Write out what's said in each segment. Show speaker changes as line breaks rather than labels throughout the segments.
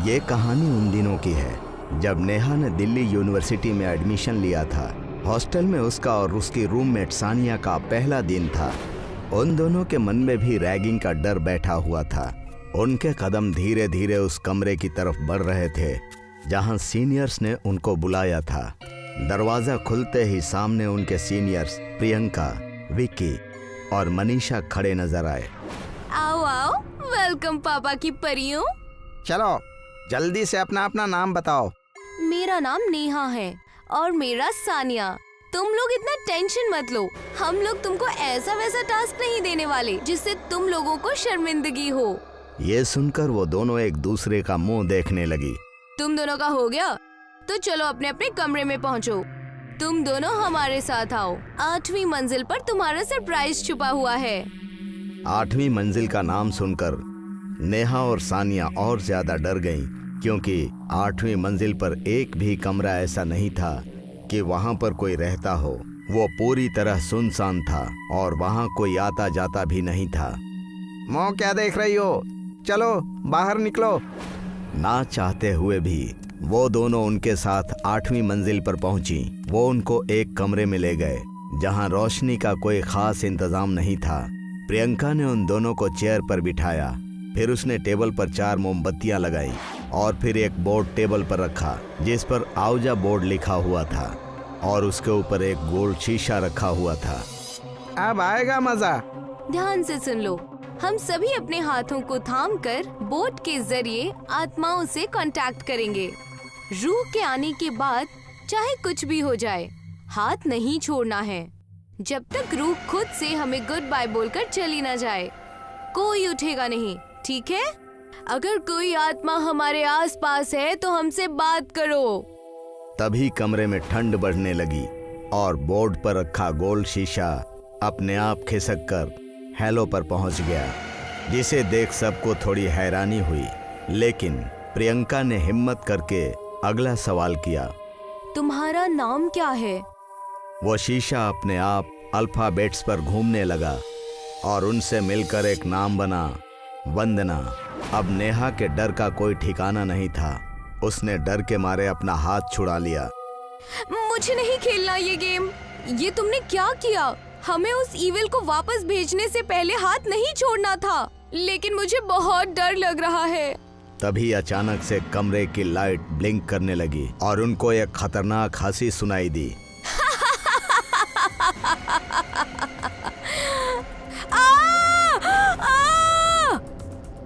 ये कहानी उन दिनों की है जब नेहा ने दिल्ली यूनिवर्सिटी में एडमिशन लिया था। हॉस्टल में उसका और उसकी रूममेट सानिया का पहला दिन था। उन दोनों के मन में भी रैगिंग का डर बैठा हुआ था। उनके कदम धीरे धीरे उस कमरे की तरफ बढ़ रहे थे जहां सीनियर्स ने उनको बुलाया था। दरवाजा खुलते ही सामने उनके सीनियर्स प्रियंका, विक्की और मनीषा खड़े नजर आए।
आओ आओ, वेलकम पापा की परियों।
चलो जल्दी से अपना अपना नाम बताओ।
मेरा नाम नेहा है और मेरा सानिया। तुम लोग इतना टेंशन मत लो, हम लोग तुमको ऐसा वैसा टास्क नहीं देने वाले जिससे तुम लोगों को शर्मिंदगी हो।
ये सुनकर वो दोनों एक दूसरे का मुंह देखने लगी।
तुम दोनों का हो गया तो चलो अपने अपने कमरे में पहुंचो। तुम दोनों हमारे साथ आओ, 8वीं मंजिल पर तुम्हारा सरप्राइज छुपा हुआ है।
8वीं मंजिल का नाम सुनकर नेहा और सानिया और ज्यादा डर गईं, क्योंकि 8वीं मंजिल पर एक भी कमरा ऐसा नहीं था कि वहां पर कोई रहता हो। वो पूरी तरह सुनसान था और वहां कोई आता जाता भी नहीं था।
मुँह क्या देख रही हो, चलो बाहर निकलो।
ना चाहते हुए भी वो दोनों उनके साथ 8वीं मंजिल पर पहुंची। वो उनको एक कमरे में ले गए जहां रोशनी का कोई खास इंतजाम नहीं था। प्रियंका ने उन दोनों को चेयर पर बिठाया, फिर उसने टेबल पर 4 मोमबत्तियां लगाई और फिर एक बोर्ड टेबल पर रखा जिस पर आउजा बोर्ड लिखा हुआ था और उसके ऊपर एक गोल्ड शीशा रखा हुआ था।
अब आएगा मजा।
ध्यान से सुन लो, हम सभी अपने हाथों को थामकर बोर्ड के जरिए आत्माओं से कांटेक्ट करेंगे। रूह के आने के बाद चाहे कुछ भी हो जाए, हाथ नहीं छोड़ना है जब तक रूह खुद से हमें गुड बाय बोलकर चली ना जाए। कोई उठेगा नहीं, ठीक है? अगर कोई आत्मा हमारे आसपास है तो हमसे बात करो।
तभी कमरे में ठंड बढ़ने लगी और बोर्ड पर रखा गोल्ड शीशा अपने आप खिसक कर हेलो पर पहुंच गया, जिसे देख सबको थोड़ी हैरानी हुई। लेकिन प्रियंका ने हिम्मत करके अगला सवाल किया,
तुम्हारा नाम क्या है?
वो शीशा अपने आप अल्फाबेट्स पर घूमने लगा और उनसे मिलकर एक नाम बना, वंदना। अब नेहा के डर का कोई ठिकाना नहीं था। उसने डर के मारे अपना हाथ छुड़ा लिया।
मुझे नहीं खेलना ये गेम। ये तुमने क्या किया? हमें उस ईविल को वापस भेजने से पहले हाथ नहीं छोड़ना था। लेकिन मुझे बहुत डर लग रहा है।
तभी अचानक से कमरे की लाइट ब्लिंक करने लगी और उनको एक खतरनाक हंसी सुनाई दी।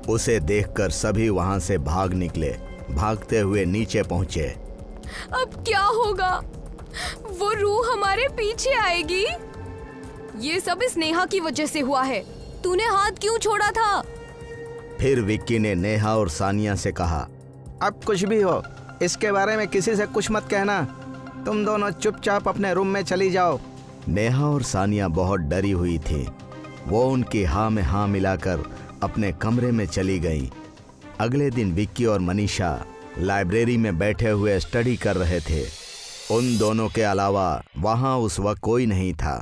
उसे देखकर सभी वहां से भाग निकले। भागते हुए नीचे पहुंचे।
अब क्या होगा? वो रूह हमारे पीछे आएगी। ये सब इस नेहा की वजह से हुआ है। तूने हाथ क्यों छोड़ा था?
फिर विक्की ने नेहा और सानिया से कहा,
अब कुछ भी हो, इसके बारे में किसी से कुछ मत कहना। तुम दोनों चुपचाप अपने रूम में चली जाओ।
नेहा और सानिया बहुत डरी हुई थी। वो उनकी हाँ में हाँ मिलाकर अपने कमरे में चली गईं। अगले दिन विक्की और मनीषा लाइब्रेरी में बैठे हुए स्टडी कर रहे थे। उन दोनों के अलावा वहां उस वक्त कोई नहीं था।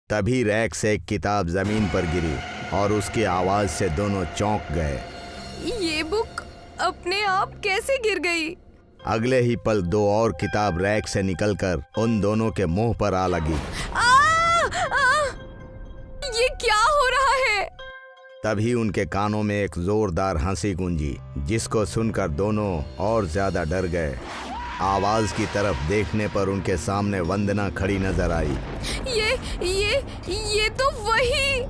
तभी रैक से एक किताब जमीन पर गिरी और उसकी आवाज से दोनों चौंक गए।
ये बुक अपने आप कैसे गिर गई?
अगले ही पल 2 और किताब रैक से निकलकर उन दोनों के मुंह पर आ लगी।
ये क्या हो रहा है?
तभी उनके कानों में एक जोरदार हंसी गूंजी, जिसको सुनकर दोनों और ज्यादा डर गए। आवाज की तरफ देखने पर उनके सामने वंदना खड़ी नजर आई।
ये तो वही।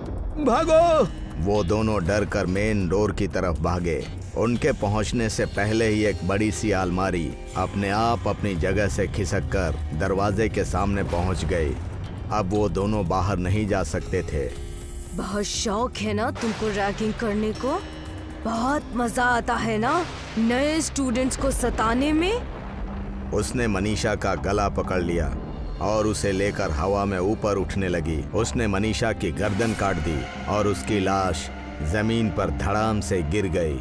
भागो!
वो दोनों डर कर मेन डोर की तरफ भागे। उनके पहुंचने से पहले ही एक बड़ी सी अलमारी अपने आप अपनी जगह से खिसक कर दरवाजे के सामने पहुंच गई। अब वो दोनों बाहर नहीं जा सकते थे।
बहुत शौक है ना तुमको रैगिंग करने को? बहुत मजा आता है ना नए स्टूडेंट्स को सताने में?
उसने मनीषा का गला पकड़ लिया और उसे लेकर हवा में ऊपर उठने लगी। उसने मनीषा की गर्दन काट दी और उसकी लाश जमीन पर धड़ाम से गिर गई।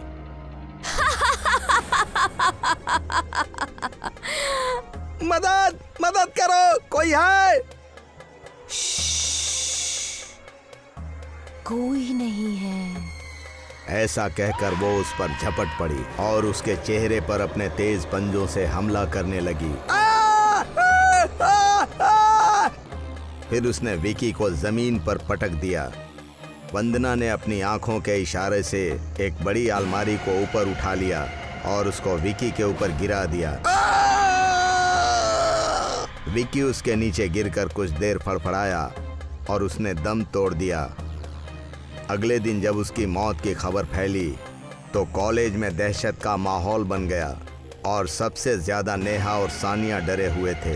मदद मदद करो, कोई है?
कोई नहीं है।
ऐसा कहकर वो उस पर झपट पड़ी और उसके चेहरे पर अपने तेज पंजों से हमला करने लगी। फिर उसने विकी को जमीन पर पटक दिया। वंदना ने अपनी आंखों के इशारे से एक बड़ी अलमारी को ऊपर उठा लिया और उसको विकी के ऊपर गिरा दिया। विकी उसके नीचे गिरकर कुछ देर फड़फड़ाया और उसने दम तोड़ दिया। अगले दिन जब उसकी मौत की खबर फैली तो कॉलेज में दहशत का माहौल बन गया और सबसे ज्यादा नेहा और सानिया डरे हुए थे,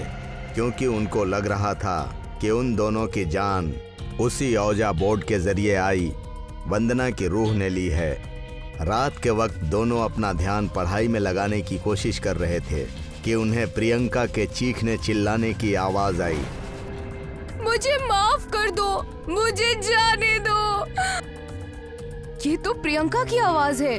क्योंकि उनको लग रहा था कि उन दोनों की जान उसी औजा बोर्ड के जरिए आई वंदना की रूह ने ली है। रात के वक्त दोनों अपना ध्यान पढ़ाई में लगाने की कोशिश कर रहे थे कि उन्हें प्रियंका के चीखने चिल्लाने की आवाज आई।
मुझे माफ कर दो, मुझे जाने दो। ये तो प्रियंका की आवाज है।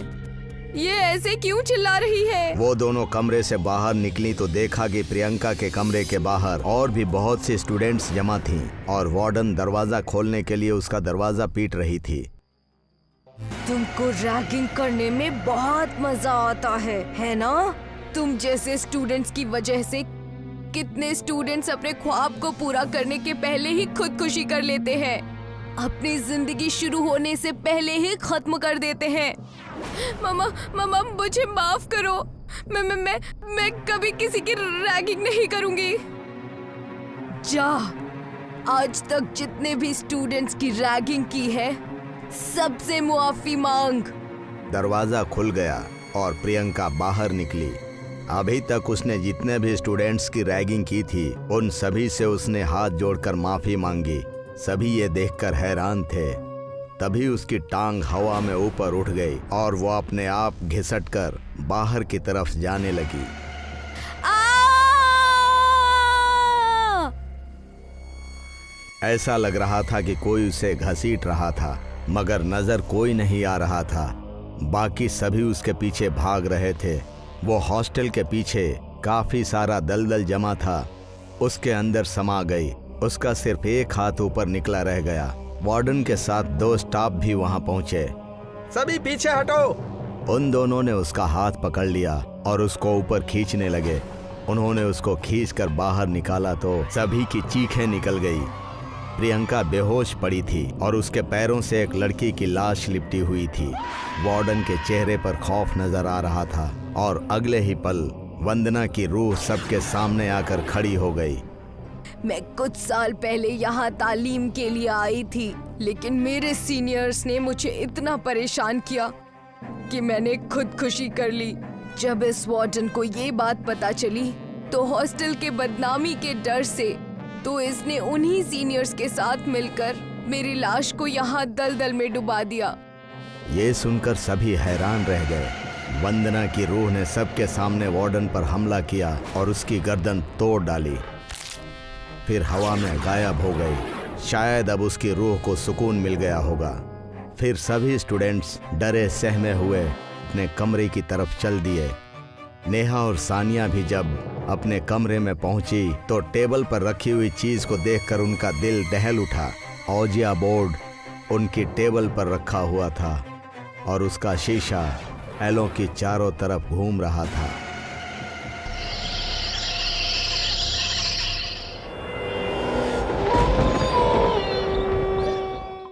ये ऐसे क्यों चिल्ला रही है?
वो दोनों कमरे से बाहर निकली तो देखा कि प्रियंका के कमरे के बाहर और भी बहुत सी स्टूडेंट्स जमा थीं और वार्डन दरवाजा खोलने के लिए उसका दरवाजा पीट रही थी।
तुमको रैगिंग करने में बहुत मजा आता है ना? तुम जैसे स्टूडेंट्स की वजह से कितने स्टूडेंट्स अपने ख्वाब को पूरा करने के पहले ही खुदकुशी कर लेते हैं, अपनी जिंदगी शुरू होने से पहले ही खत्म कर देते हैं। मम्मा मुझे माफ करो। मैं कभी किसी की रैगिंग नहीं करूंगी। जा, आज तक जितने भी स्टूडेंट्स की रैगिंग की है सबसे मुआफी मांग।
दरवाजा खुल गया और प्रियंका बाहर निकली। अभी तक उसने जितने भी स्टूडेंट्स की रैगिंग की थी उन सभी से उसने हाथ जोड़कर माफी मांगी। सभी ये देखकर हैरान थे। तभी उसकी टांग हवा में ऊपर उठ गई और वो अपने आप घिसटकर बाहर की तरफ जाने लगी। ऐसा लग रहा था कि कोई उसे घसीट रहा था, मगर नजर कोई नहीं आ रहा था। बाकी सभी उसके पीछे भाग रहे थे। वो हॉस्टल के पीछे काफी सारा दलदल जमा था, उसके अंदर समा गई। उसका सिर्फ एक हाथ ऊपर निकला रह गया। वार्डन के साथ 2 स्टाफ भी वहां पहुंचे।
सभी पीछे हटो।
उन दोनों ने उसका हाथ पकड़ लिया और उसको ऊपर खींचने लगे। उन्होंने उसको खींचकर बाहर निकाला तो सभी की चीखें निकल गई। प्रियंका बेहोश पड़ी थी और उसके पैरों से एक लड़की की लाश लिपटी हुई थी। वार्डन के चेहरे पर खौफ नजर आ रहा था और अगले ही पल वंदना की रूह सबके सामने आकर खड़ी हो गई।
मैं कुछ साल पहले यहाँ तालीम के लिए आई थी, लेकिन मेरे सीनियर्स ने मुझे इतना परेशान किया कि मैंने खुदकुशी कर ली। जब इस वार्डन को ये बात पता चली तो हॉस्टल के बदनामी के डर से तो इसने उन्हीं सीनियर्स के साथ मिलकर मेरी लाश को यहाँ दलदल में डुबा दिया।
ये सुनकर सभी हैरान रह गए। वंदना की रूह ने सबके सामने वार्डन पर हमला किया और उसकी गर्दन तोड़ डाली, फिर हवा में गायब हो गई। शायद अब उसकी रूह को सुकून मिल गया होगा। फिर सभी स्टूडेंट्स डरे सहमे हुए अपने कमरे की तरफ चल दिए। नेहा और सानिया भी जब अपने कमरे में पहुंची तो टेबल पर रखी हुई चीज को देखकर उनका दिल दहल उठा। औजिया बोर्ड उनकी टेबल पर रखा हुआ था और उसका शीशा एलों की चारों तरफ घूम रहा था।